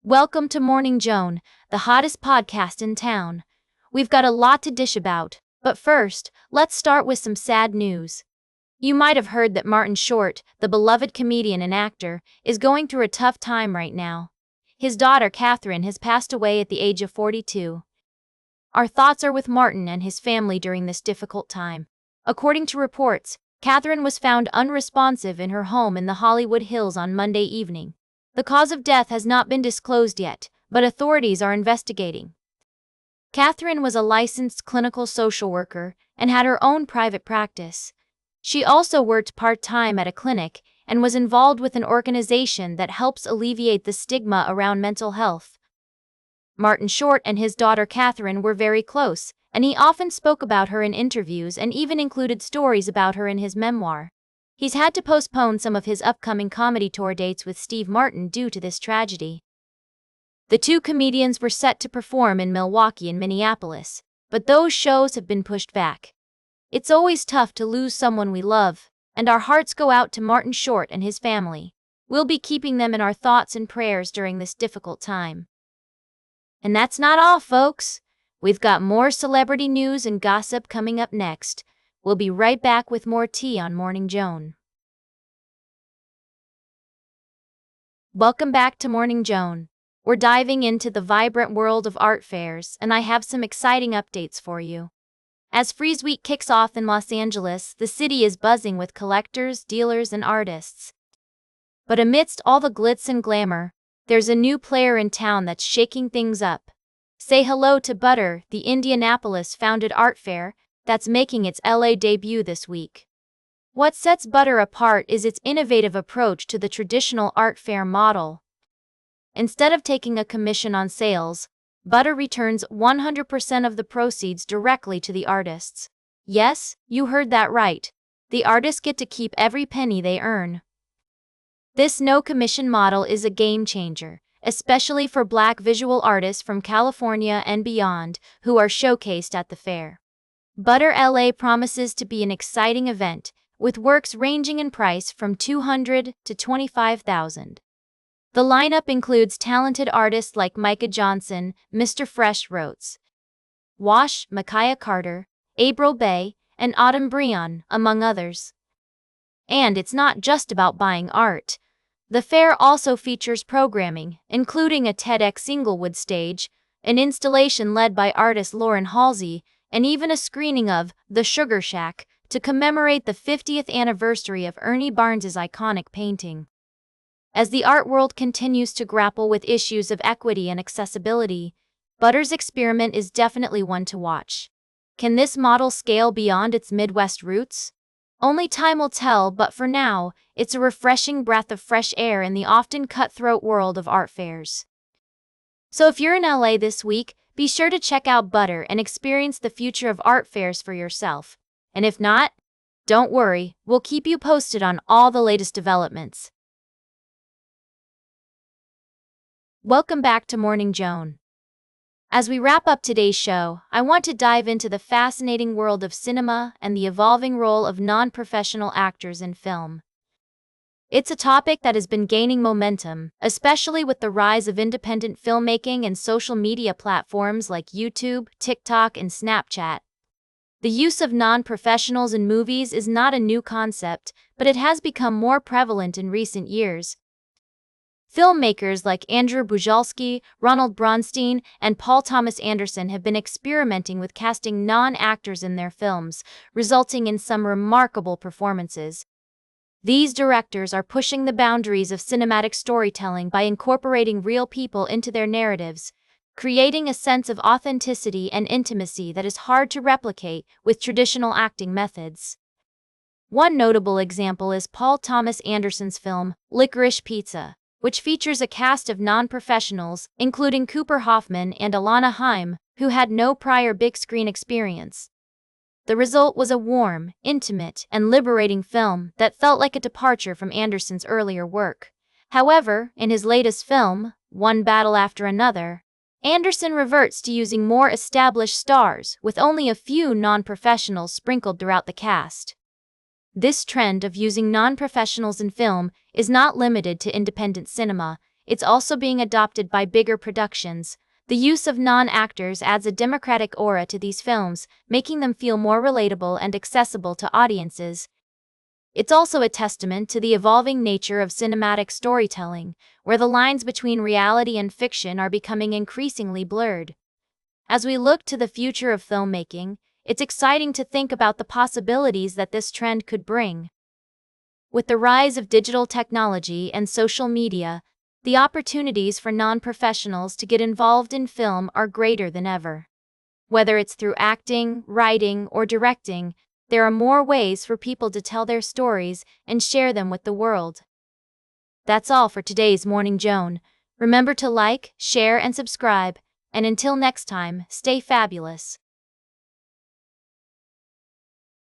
Welcome to Morning Joan, the hottest podcast in town. We've got a lot to dish about, but first, let's start with some sad news. You might have heard that Martin Short, the beloved comedian and actor, is going through a tough time right now. His daughter Catherine has passed away at the age of 42. Our thoughts are with Martin and his family during this difficult time. According to reports, Catherine was found unresponsive in her home in the Hollywood Hills on Monday evening. The cause of death has not been disclosed yet, but authorities are investigating. Catherine was a licensed clinical social worker and had her own private practice. She also worked part-time at a clinic and was involved with an organization that helps alleviate the stigma around mental health. Martin Short and his daughter Catherine were very close, and he often spoke about her in interviews and even included stories about her in his memoir. He's had to postpone some of his upcoming comedy tour dates with Steve Martin due to this tragedy. The two comedians were set to perform in Milwaukee and Minneapolis, but those shows have been pushed back. It's always tough to lose someone we love, and our hearts go out to Martin Short and his family. We'll be keeping them in our thoughts and prayers during this difficult time. And that's not all, folks. We've got more celebrity news and gossip coming up next. We'll be right back with more tea on Morning Joan. Welcome back to Morning Joan. We're diving into the vibrant world of art fairs, and I have some exciting updates for you. As Frieze Week kicks off in Los Angeles, the city is buzzing with collectors, dealers, and artists. But amidst all the glitz and glamour, there's a new player in town that's shaking things up. Say hello to Butter, the Indianapolis-founded art fair that's making its LA debut this week. What sets Butter apart is its innovative approach to the traditional art fair model. Instead of taking a commission on sales, Butter returns 100% of the proceeds directly to the artists. Yes, you heard that right. The artists get to keep every penny they earn. This no-commission model is a game changer, especially for Black visual artists from California and beyond who are showcased at the fair. Butter LA promises to be an exciting event, with works ranging in price from $200 to $25,000. The lineup includes talented artists like Micah Johnson, Mr. Fresh Roats, Wash, Micaiah Carter, April Bay, and Autumn Breon, among others. And it's not just about buying art. The fair also features programming, including a TEDx Inglewood stage, an installation led by artist Lauren Halsey, and even a screening of The Sugar Shack to commemorate the 50th anniversary of Ernie Barnes's iconic painting. As the art world continues to grapple with issues of equity and accessibility, Butter's experiment is definitely one to watch. Can this model scale beyond its Midwest roots? Only time will tell, but for now, it's a refreshing breath of fresh air in the often cutthroat world of art fairs. So if you're in LA this week, be sure to check out Butter and experience the future of art fairs for yourself. And if not, don't worry, we'll keep you posted on all the latest developments. Welcome back to Morning Joan. As we wrap up today's show, I want to dive into the fascinating world of cinema and the evolving role of non-professional actors in film. It's a topic that has been gaining momentum, especially with the rise of independent filmmaking and social media platforms like YouTube, TikTok, and Snapchat. The use of non-professionals in movies is not a new concept, but it has become more prevalent in recent years. Filmmakers like Andrew Bujalski, Ronald Bronstein, and Paul Thomas Anderson have been experimenting with casting non-actors in their films, resulting in some remarkable performances. These directors are pushing the boundaries of cinematic storytelling by incorporating real people into their narratives, creating a sense of authenticity and intimacy that is hard to replicate with traditional acting methods. One notable example is Paul Thomas Anderson's film, Licorice Pizza, which features a cast of non-professionals, including Cooper Hoffman and Alana Haim, who had no prior big-screen experience. The result was a warm, intimate, and liberating film that felt like a departure from Anderson's earlier work. However, in his latest film, One Battle After Another, Anderson reverts to using more established stars with only a few non-professionals sprinkled throughout the cast. This trend of using non-professionals in film is not limited to independent cinema. it's also being adopted by bigger productions. The use of non-actors adds a democratic aura to these films, making them feel more relatable and accessible to audiences. It's also a testament to the evolving nature of cinematic storytelling, where the lines between reality and fiction are becoming increasingly blurred. As we look to the future of filmmaking, it's exciting to think about the possibilities that this trend could bring. With the rise of digital technology and social media, the opportunities for non-professionals to get involved in film are greater than ever. Whether it's through acting, writing, or directing, there are more ways for people to tell their stories and share them with the world. That's all for today's Morning Joan. Remember to like, share, and subscribe, and until next time, stay fabulous.